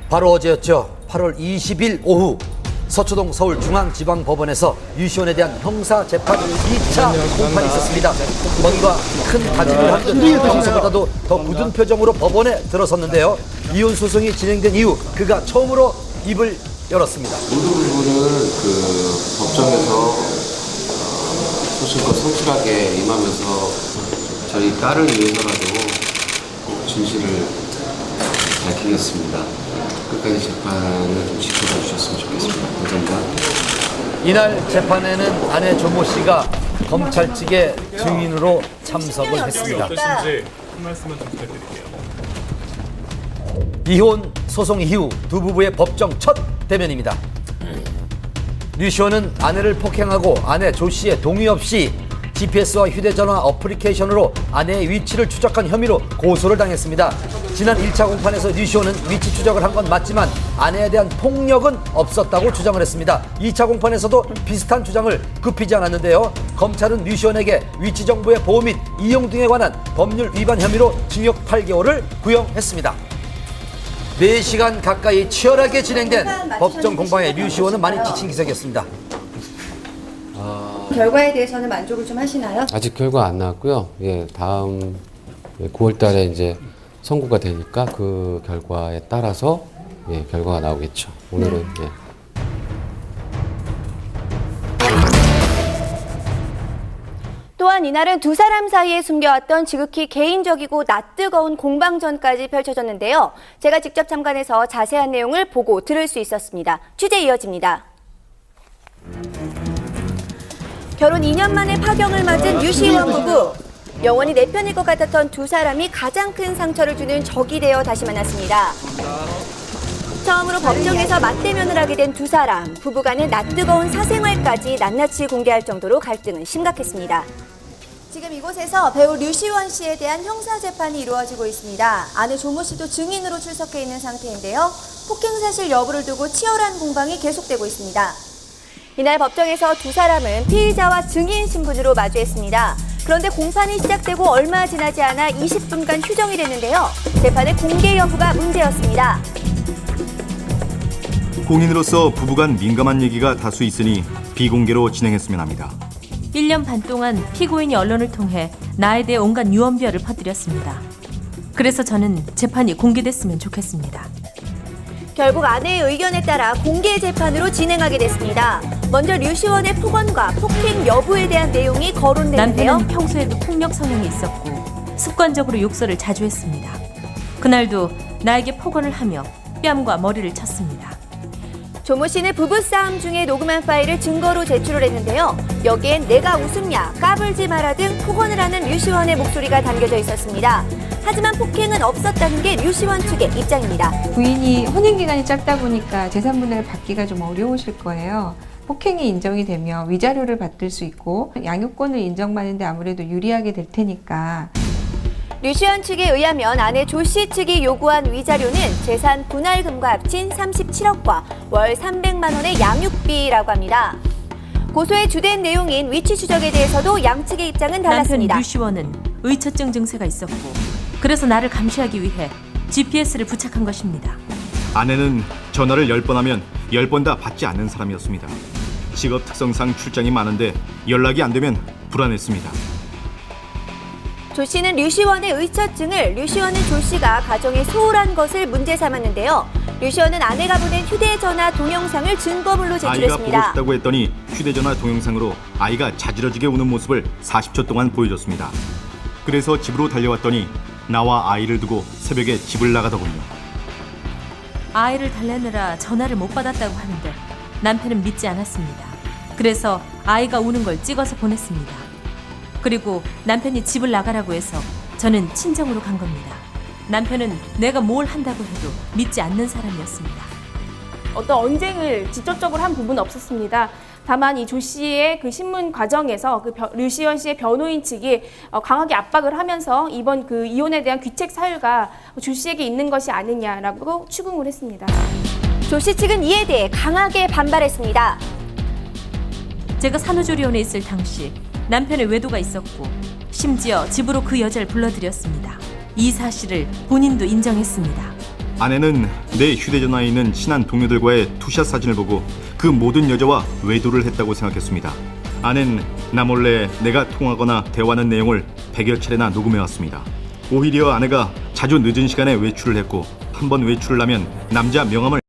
바로 어제였죠. 8월 20일 오후 서초동 서울중앙지방법원에서 류시원에 대한 형사재판 2차 공판이 있었습니다. 뭔가 큰 다짐을 한 듯 평소보다도 더 굳은 표정으로 법원에 들어섰는데요. 이혼 소송이 진행된 이후 그가 처음으로 입을 열었습니다. 모든 부분을 법정에서 소신껏 성실하게 임하면서 저희 딸을 위해서라도 꼭 진실을 밝히겠습니다. 끝까지 재판을 좀 지켜봐 주셨으면 좋겠습니다. 감사합니다. 이날 재판에는 아내 조모 씨가 검찰 측의 증인으로 참석을 했습니다. 어떠신지 한 말씀만 좀 부탁드릴게요. 이혼 소송 이후 두 부부의 법정 첫 대면입니다. 류시원은 아내를 폭행하고 아내 조 씨의 동의 없이 GPS와 휴대전화 어플리케이션으로 아내의 위치를 추적한 혐의로 고소를 당했습니다. 지난 1차 공판에서 류시원은 위치 추적을 한 건 맞지만 아내에 대한 폭력은 없었다고 주장을 했습니다. 2차 공판에서도 비슷한 주장을 굽히지 않았는데요. 검찰은 류시원에게 위치 정보의 보호 및 이용 등에 관한 법률 위반 혐의로 징역 8개월을 구형했습니다. 4시간 가까이 치열하게 진행된 법정 공방에 류시원은 많이 지친 기색이었습니다. 결과에 대해서는 만족을 좀 하시나요? 아직 결과 안 나왔고요. 예, 다음 9월 달에 이제 선고가 되니까 그 결과에 따라서 결과가 나오겠죠. 오늘은 또한 이날은 두 사람 사이에 숨겨왔던 지극히 개인적이고 낯뜨거운 공방전까지 펼쳐졌는데요. 제가 직접 참관해서 자세한 내용을 보고 들을 수 있었습니다. 취재 이어집니다. 결혼 2년 만에 파경을 맞은 류시원 부부. 영원히 내 편일 것 같았던 두 사람이 가장 큰 상처를 주는 적이 되어 다시 만났습니다. 처음으로 법정에서 맞대면을 하게 된 두 사람. 부부간의 낯뜨거운 사생활까지 낱낱이 공개할 정도로 갈등은 심각했습니다. 지금 이곳에서 배우 류시원 씨에 대한 형사재판이 이루어지고 있습니다. 아내 조모 씨도 증인으로 출석해 있는 상태인데요. 폭행 사실 여부를 두고 치열한 공방이 계속되고 있습니다. 이날 법정에서 두 사람은 피의자와 증인 신분으로 마주했습니다. 그런데 공판이 시작되고 얼마 지나지 않아 20분간 휴정이 됐는데요. 재판의 공개 여부가 문제였습니다. 공인으로서 부부간 민감한 얘기가 다수 있으니 비공개로 진행했으면 합니다. 1년 반 동안 피고인이 언론을 통해 나에 대해 온갖 유언비어를 퍼뜨렸습니다. 그래서 저는 재판이 공개됐으면 좋겠습니다. 결국 아내의 의견에 따라 공개 재판으로 진행하게 됐습니다. 먼저 류시원의 폭언과 폭행 여부에 대한 내용이 거론되는데요. 남편은 평소에도 폭력 성향이 있었고 습관적으로 욕설을 자주 했습니다. 그날도 나에게 폭언을 하며 뺨과 머리를 쳤습니다. 조모 씨는 부부싸움 중에 녹음한 파일을 증거로 제출을 했는데요. 여기엔 내가 웃음냐, 까불지 마라 등 폭언을 하는 류시원의 목소리가 담겨져 있었습니다. 하지만 폭행은 없었다는 게 류시원 측의 입장입니다. 부인이 혼인기간이 짧다 보니까 재산분할 받기가 좀 어려우실 거예요. 폭행이 인정이 되면 위자료를 받을 수 있고 양육권을 인정받는데 아무래도 유리하게 될 테니까. 류시원 측에 의하면 아내 조 씨 측이 요구한 위자료는 재산 분할금과 합친 37억과 월 300만 원의 양육비라고 합니다. 고소의 주된 내용인 위치 추적에 대해서도 양측의 입장은 달랐습니다. 남편 류시원은 의처증 증세가 있었고 그래서 나를 감시하기 위해 GPS를 부착한 것입니다. 아내는 전화를 10번 하면 10번 다 받지 않는 사람이었습니다. 직업 특성상 출장이 많은데 연락이 안 되면 불안했습니다. 조 씨는 류시원의 의처증을 류시원은 조 씨가 가정에 소홀한 것을 문제 삼았는데요. 류시원은 아내가 보낸 휴대전화 동영상을 증거물로 아이가 보고 제출했습니다. 싶다고 했더니 휴대전화 동영상으로 아이가 자지러지게 우는 모습을 40초 동안 보여줬습니다. 그래서 집으로 달려왔더니 나와 아이를 두고 새벽에 집을 나가더군요. 아이를 달래느라 전화를 못 받았다고 하는데 남편은 믿지 않았습니다. 그래서 아이가 우는 걸 찍어서 보냈습니다. 그리고 남편이 집을 나가라고 해서 저는 친정으로 간 겁니다. 남편은 내가 뭘 한다고 해도 믿지 않는 사람이었습니다. 어떤 언쟁을 직접적으로 한 부분은 없었습니다. 다만 이 조 씨의 그 신문 과정에서 류시원 씨의 변호인 측이 강하게 압박을 하면서 이번 그 이혼에 대한 귀책 사유가 조 씨에게 있는 것이 아니냐라고 추궁을 했습니다. 조 씨 측은 이에 대해 강하게 반발했습니다. 제가 산후조리원에 있을 당시 남편의 외도가 있었고 심지어 집으로 그 여자를 불러들였습니다. 이 사실을 본인도 인정했습니다. 아내는 내 휴대전화에 있는 친한 동료들과의 투샷 사진을 보고 그 모든 여자와 외도를 했다고 생각했습니다. 아내는 나 몰래 내가 통화하거나 대화하는 내용을 100여 차례나 녹음해왔습니다. 오히려 아내가 자주 늦은 시간에 외출을 했고 한 번 외출을 하면 남자 명함을